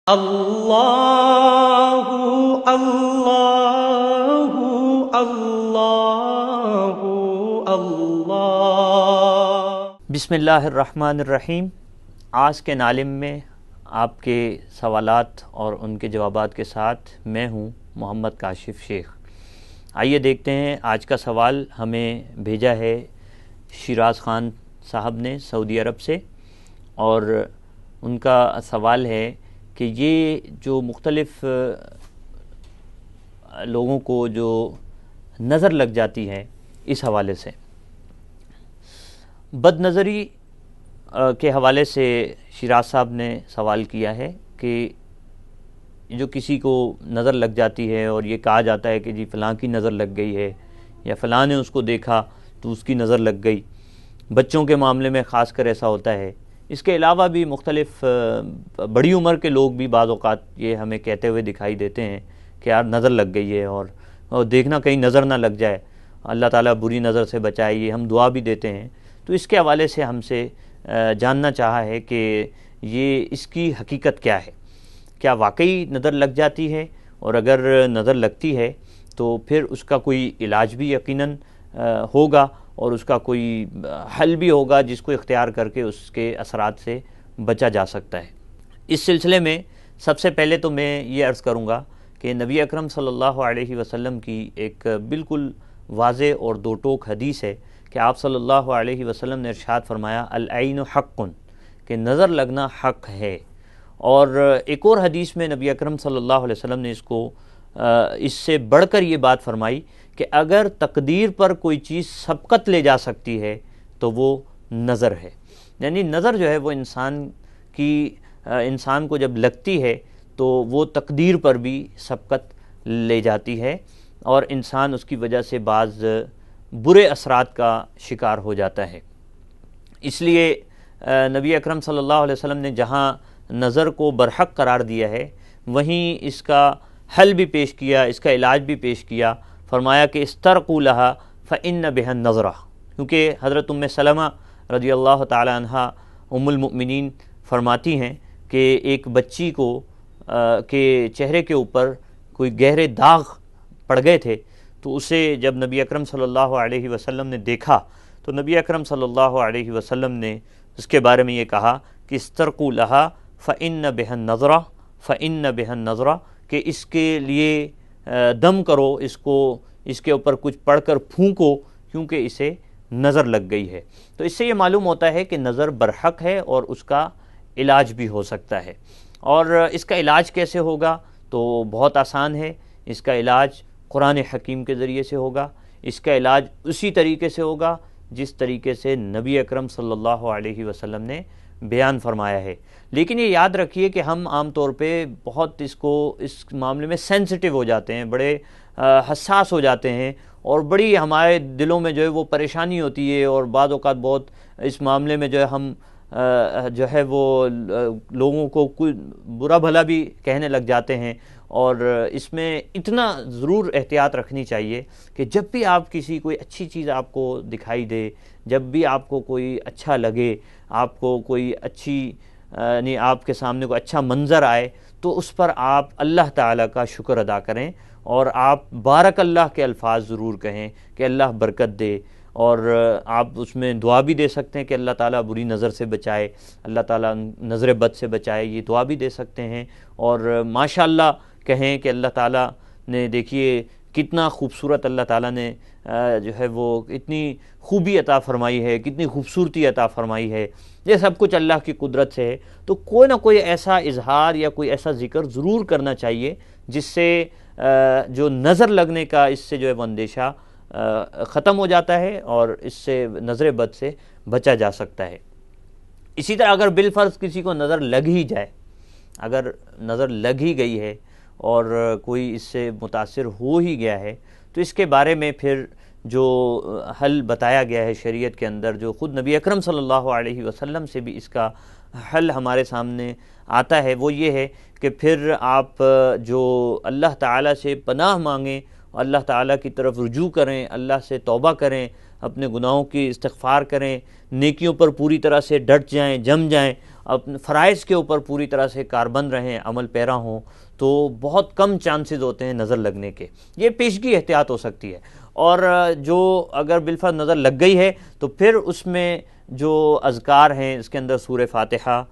اللہ اللہ اللہ اللہ۔ بسم اللہ الرحمن الرحیم۔ آج کے نالم میں آپ کے سوالات اور ان کے جوابات کے ساتھ میں ہوں محمد کاشف شیخ۔ آئیے دیکھتے ہیں آج کا سوال ہمیں بھیجا ہے شیراز خان صاحب نے سعودی عرب سے، اور ان کا سوال ہے کہ یہ جو مختلف لوگوں کو جو نظر لگ جاتی ہے، اس حوالے سے بد نظری کے حوالے سے شیراز صاحب نے سوال کیا ہے کہ جو کسی کو نظر لگ جاتی ہے اور یہ کہا جاتا ہے کہ جی فلاں کی نظر لگ گئی ہے یا فلاں نے اس کو دیکھا تو اس کی نظر لگ گئی، بچوں کے معاملے میں خاص کر ایسا ہوتا ہے۔ اس کے علاوہ بھی مختلف بڑی عمر کے لوگ بھی بعض اوقات یہ ہمیں کہتے ہوئے دکھائی دیتے ہیں کہ یار نظر لگ گئی ہے، اور دیکھنا کہیں نظر نہ لگ جائے، اللہ تعالیٰ بری نظر سے بچائے، یہ ہم دعا بھی دیتے ہیں۔ تو اس کے حوالے سے ہم سے جاننا چاہا ہے کہ یہ اس کی حقیقت کیا ہے، کیا واقعی نظر لگ جاتی ہے، اور اگر نظر لگتی ہے تو پھر اس کا کوئی علاج بھی یقیناً ہوگا اور اس کا کوئی حل بھی ہوگا جس کو اختیار کر کے اس کے اثرات سے بچا جا سکتا ہے۔ اس سلسلے میں سب سے پہلے تو میں یہ عرض کروں گا کہ نبی اکرم صلی اللہ علیہ وسلم کی ایک بالکل واضح اور دو ٹوک حدیث ہے کہ آپ صلی اللہ علیہ وسلم نے ارشاد فرمایا العین حق، کہ نظر لگنا حق ہے۔ اور ایک اور حدیث میں نبی اکرم صلی اللہ علیہ وسلم نے اس سے بڑھ کر یہ بات فرمائی کہ اگر تقدیر پر کوئی چیز سبقت لے جا سکتی ہے تو وہ نظر ہے، یعنی نظر جو ہے وہ انسان کو جب لگتی ہے تو وہ تقدیر پر بھی سبقت لے جاتی ہے اور انسان اس کی وجہ سے بعض برے اثرات کا شکار ہو جاتا ہے۔ اس لیے نبی اکرم صلی اللہ علیہ وسلم نے جہاں نظر کو برحق قرار دیا ہے وہیں اس کا حل بھی پیش کیا، اس کا علاج بھی پیش کیا۔ فرمایا کہ استرقوا لہا فإن بها النظرہ، کیونکہ حضرت ام سلمہ رضی اللہ تعالی عنہا ام المؤمنین فرماتی ہیں کہ ایک بچی کو کے چہرے کے اوپر کوئی گہرے داغ پڑ گئے تھے، تو اسے جب نبی اکرم صلی اللہ علیہ وسلم نے دیکھا تو نبی اکرم صلی اللہ علیہ وسلم نے اس کے بارے میں یہ کہا کہ استرقوا لہا فإن بها النظرہ فإن بها النظرہ، کہ اس کے لیے دم کرو، اس کے اوپر کچھ پڑھ کر پھونکو کیونکہ اسے نظر لگ گئی ہے۔ تو اس سے یہ معلوم ہوتا ہے کہ نظر برحق ہے اور اس کا علاج بھی ہو سکتا ہے۔ اور اس کا علاج کیسے ہوگا؟ تو بہت آسان ہے۔ اس کا علاج قرآن حکیم کے ذریعے سے ہوگا، اس کا علاج اسی طریقے سے ہوگا جس طریقے سے نبی اکرم صلی اللہ علیہ وسلم نے بیان فرمایا ہے۔ لیکن یہ یاد رکھیے کہ ہم عام طور پہ بہت اس معاملے میں سینسٹیو ہو جاتے ہیں، بڑے حساس ہو جاتے ہیں، اور بڑی ہمارے دلوں میں جو ہے وہ پریشانی ہوتی ہے، اور بعض اوقات بہت اس معاملے میں جو ہے ہم وہ لوگوں کو کوئی برا بھلا بھی کہنے لگ جاتے ہیں۔ اور اس میں اتنا ضرور احتیاط رکھنی چاہیے کہ جب بھی آپ کوئی اچھی چیز آپ کو دکھائی دے، جب بھی آپ کو کوئی اچھا لگے، آپ کو کوئی یعنی آپ کے سامنے کوئی اچھا منظر آئے، تو اس پر آپ اللہ تعالیٰ کا شکر ادا کریں، اور آپ بارک اللہ کے الفاظ ضرور کہیں کہ اللہ برکت دے، اور آپ اس میں دعا بھی دے سکتے ہیں کہ اللہ تعالیٰ بری نظر سے بچائے، اللہ تعالیٰ نظر بد سے بچائے، یہ دعا بھی دے سکتے ہیں۔ اور ماشاءاللہ کہیں کہ اللہ تعالیٰ نے دیکھیے کتنا خوبصورت اللہ تعالیٰ نے جو ہے وہ اتنی خوبی عطا فرمائی ہے، کتنی خوبصورتی عطا فرمائی ہے، یہ سب کچھ اللہ کی قدرت سے ہے۔ تو کوئی نہ کوئی ایسا اظہار یا کوئی ایسا ذکر ضرور کرنا چاہیے جس سے جو نظر لگنے کا اس سے جو ہے وہ اندیشہ ختم ہو جاتا ہے اور اس سے نظر بد سے بچا جا سکتا ہے۔ اسی طرح اگر بالفرض کسی کو نظر لگ ہی جائے، اگر نظر لگ ہی گئی ہے اور کوئی اس سے متاثر ہو ہی گیا ہے، تو اس کے بارے میں پھر جو حل بتایا گیا ہے شریعت کے اندر، جو خود نبی اکرم صلی اللہ علیہ وسلم سے بھی اس کا حل ہمارے سامنے آتا ہے، وہ یہ ہے کہ پھر آپ جو اللہ تعالیٰ سے پناہ مانگیں، اللہ تعالیٰ کی طرف رجوع کریں، اللہ سے توبہ کریں، اپنے گناہوں کی استغفار کریں، نیکیوں پر پوری طرح سے ڈٹ جائیں، جم جائیں، اپنے فرائض کے اوپر پوری طرح سے کاربند رہیں، عمل پیرا ہوں، تو بہت کم چانسز ہوتے ہیں نظر لگنے کے۔ یہ پیشگی احتیاط ہو سکتی ہے۔ اور جو اگر بالفرض نظر لگ گئی ہے تو پھر اس میں جو اذکار ہیں، اس کے اندر سورہ فاتحہ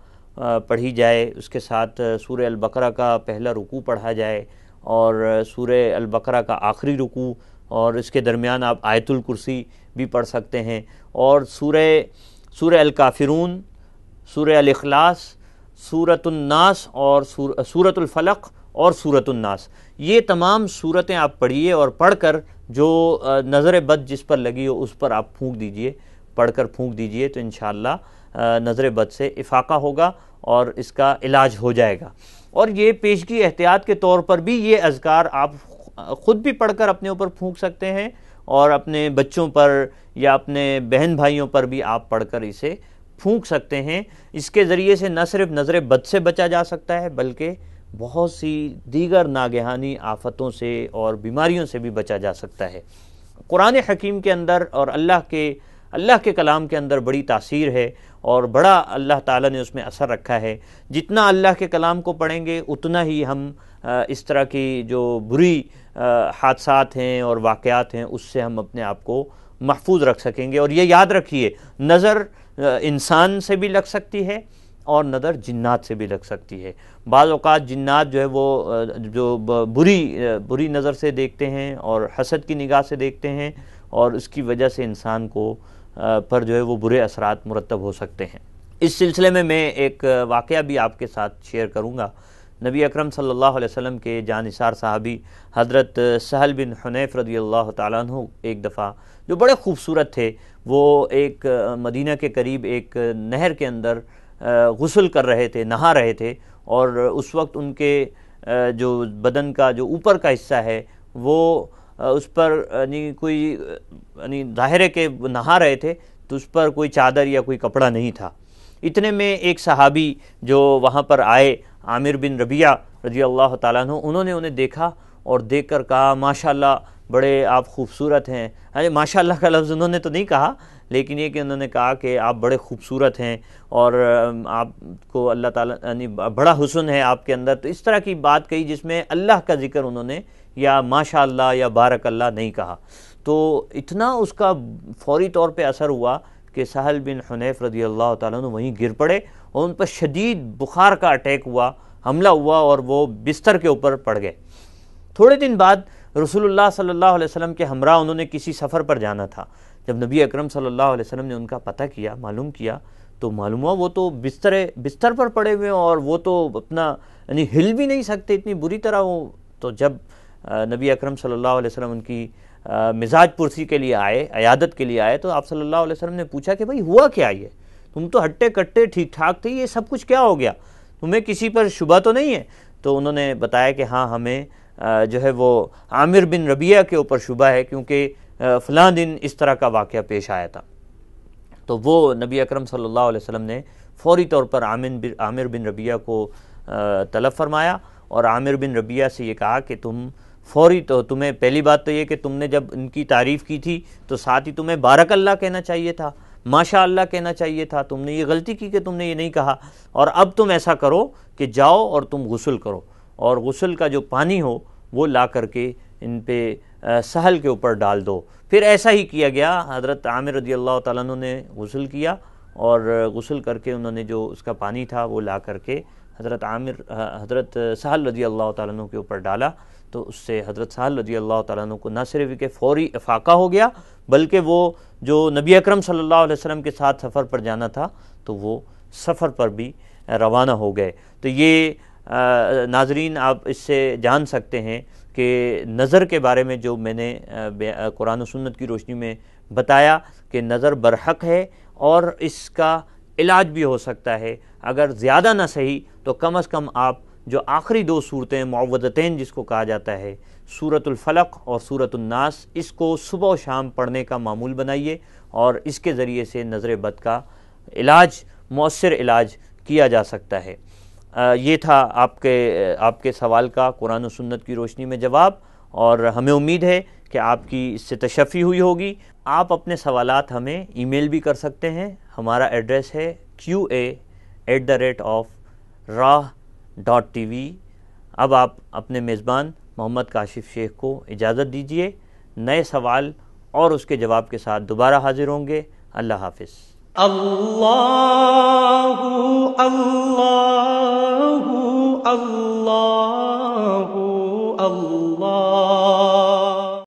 پڑھی جائے، اس کے ساتھ سورہ البقرہ کا پہلا رکوع پڑھا جائے، اور سورہ البقرہ کا آخری رکوع، اور اس کے درمیان آپ آیت الکرسی بھی پڑھ سکتے ہیں، اور سورہ الکافرون، سورہ الاخلاص، سورۃ الناس، اور سورۃ الفلق اور سورۃ الناس، یہ تمام صورتیں آپ پڑھیے، اور پڑھ کر جو نظر بد جس پر لگی ہو اس پر آپ پھونک دیجئے، پڑھ کر پھونک دیجئے، تو انشاءاللہ نظر بد سے افاقہ ہوگا اور اس کا علاج ہو جائے گا۔ اور یہ پیشگی احتیاط کے طور پر بھی یہ اذکار آپ خود بھی پڑھ کر اپنے اوپر پھونک سکتے ہیں، اور اپنے بچوں پر یا اپنے بہن بھائیوں پر بھی آپ پڑھ کر اسے پھونک سکتے ہیں۔ اس کے ذریعے سے نہ صرف نظر بد سے بچا جا سکتا ہے، بلکہ بہت سی دیگر ناگہانی آفتوں سے اور بیماریوں سے بھی بچا جا سکتا ہے۔ قرآن حکیم کے اندر اور اللہ کے کلام کے اندر بڑی تاثیر ہے، اور بڑا اللہ تعالیٰ نے اس میں اثر رکھا ہے۔ جتنا اللہ کے کلام کو پڑھیں گے اتنا ہی ہم اس طرح کی جو بری حادثات ہیں اور واقعات ہیں اس سے ہم اپنے آپ کو محفوظ رکھ سکیں گے۔ اور یہ یاد رکھیے، نظر انسان سے بھی لگ سکتی ہے اور نظر جنات سے بھی لگ سکتی ہے۔ بعض اوقات جنات جو ہے وہ جو بری نظر سے دیکھتے ہیں اور حسد کی نگاہ سے دیکھتے ہیں، اور اس کی وجہ سے انسان کو پر جو ہے وہ برے اثرات مرتب ہو سکتے ہیں۔ اس سلسلے میں ایک واقعہ بھی آپ کے ساتھ شیئر کروں گا۔ نبی اکرم صلی اللہ علیہ وسلم کے جانثار صحابی حضرت سہل بن حنیف رضی اللہ تعالیٰ عنہ ایک دفعہ جو بڑے خوبصورت تھے، وہ ایک مدینہ کے قریب ایک نہر کے اندر غسل کر رہے تھے، نہا رہے تھے، اور اس وقت ان کے جو بدن کا جو اوپر کا حصہ ہے وہ اس پر کوئی ظاہر ہے کہ نہا رہے تھے تو اس پر کوئی چادر یا کوئی کپڑا نہیں تھا۔ اتنے میں ایک صحابی جو وہاں پر آئے، عامر بن ربیعہ رضی اللہ تعالیٰ عنہ، انہوں نے انہیں دیکھا اور دیکھ کر کہا ماشاءاللہ بڑے آپ خوبصورت ہیں۔ ماشاءاللہ کا لفظ انہوں نے تو نہیں کہا، لیکن یہ کہ انہوں نے کہا کہ آپ بڑے خوبصورت ہیں اور آپ کو اللہ تعالیٰ بڑا حسن ہے آپ کے اندر۔ تو اس طرح کی بات کہی جس میں اللہ کا ذکر انہوں نے یا ماشاءاللہ یا بارک اللہ نہیں کہا۔ تو اتنا اس کا فوری طور پہ اثر ہوا کہ سہل بن حنیف رضی اللہ تعالیٰ عنہ وہیں گر پڑے، اور ان پر شدید بخار کا اٹیک ہوا، حملہ ہوا، اور وہ بستر کے اوپر پڑ گئے۔ تھوڑے دن بعد رسول اللہ صلی اللہ علیہ وسلم کے ہمراہ انہوں نے کسی سفر پر جانا تھا۔ جب نبی اکرم صلی اللہ علیہ وسلم نے ان کا پتہ کیا، معلوم کیا، تو معلوم ہوا وہ تو بستر پر پڑے ہوئے، اور وہ تو اپنا ہل بھی نہیں سکتے، اتنی بری طرح وہ۔ تو جب نبی اکرم صلی اللہ علیہ وسلم ان کی مزاج پرسی کے لیے آئے، عیادت کے لیے آئے، تو آپ صلی اللہ علیہ وسلم نے پوچھا کہ بھئی ہوا کیا؟ یہ تم تو ہٹے کٹے ٹھیک ٹھاک تھے، یہ سب کچھ کیا ہو گیا؟ تمہیں کسی پر شبہ تو نہیں ہے؟ تو انہوں نے بتایا کہ ہاں ہمیں جو ہے وہ عامر بن ربیعہ کے اوپر شبہ ہے، کیونکہ فلاں دن اس طرح کا واقعہ پیش آیا تھا۔ تو وہ نبی اکرم صلی اللہ علیہ وسلم نے فوری طور پر عامر بن ربیعہ کو طلب فرمایا، اور عامر بن ربیعہ سے یہ کہا کہ تمہیں پہلی بات تو یہ کہ تم نے جب ان کی تعریف کی تھی تو ساتھ ہی تمہیں بارک اللہ کہنا چاہیے تھا، ماشاء اللہ کہنا چاہیے تھا، تم نے یہ غلطی کی کہ تم نے یہ نہیں کہا۔ اور اب تم ایسا کرو کہ جاؤ اور تم غسل کرو، اور غسل کا جو پانی ہو وہ لا کر کے ان پہ سہل کے اوپر ڈال دو۔ پھر ایسا ہی کیا گیا، حضرت عامر رضی اللہ تعالیٰ عنہ نے غسل کیا، اور غسل کر کے انہوں نے جو اس کا پانی تھا وہ لا کر کے حضرت سہل رضی اللہ تعالیٰ عنہ کے اوپر ڈالا، تو اس سے حضرت سہل رضی اللہ تعالیٰ عنہ کو نہ صرف کہ فوری افاقہ ہو گیا، بلکہ وہ جو نبی اکرم صلی اللہ علیہ وسلم کے ساتھ سفر پر جانا تھا تو وہ سفر پر بھی روانہ ہو گئے۔ تو یہ ناظرین آپ اس سے جان سکتے ہیں کہ نظر کے بارے میں جو میں نے قرآن و سنت کی روشنی میں بتایا کہ نظر برحق ہے، اور اس کا علاج بھی ہو سکتا ہے۔ اگر زیادہ نہ صحیح تو کم از کم آپ جو آخری دو صورتیں معوذتین جس کو کہا جاتا ہے، سورۃ الفلق اور سورۃ الناس، اس کو صبح و شام پڑھنے کا معمول بنائیے، اور اس کے ذریعے سے نظر بد کا علاج، مؤثر علاج کیا جا سکتا ہے۔ یہ تھا آپ کے سوال کا قرآن و سنت کی روشنی میں جواب، اور ہمیں امید ہے کہ آپ کی اس سے تشفی ہوئی ہوگی۔ آپ اپنے سوالات ہمیں ای میل بھی کر سکتے ہیں، ہمارا ایڈریس ہے qa@rah.tv۔ اب آپ اپنے میزبان محمد کاشف شیخ کو اجازت دیجیے، نئے سوال اور اس کے جواب کے ساتھ دوبارہ حاضر ہوں گے۔ اللہ حافظ۔ اللہ اللہ اللہ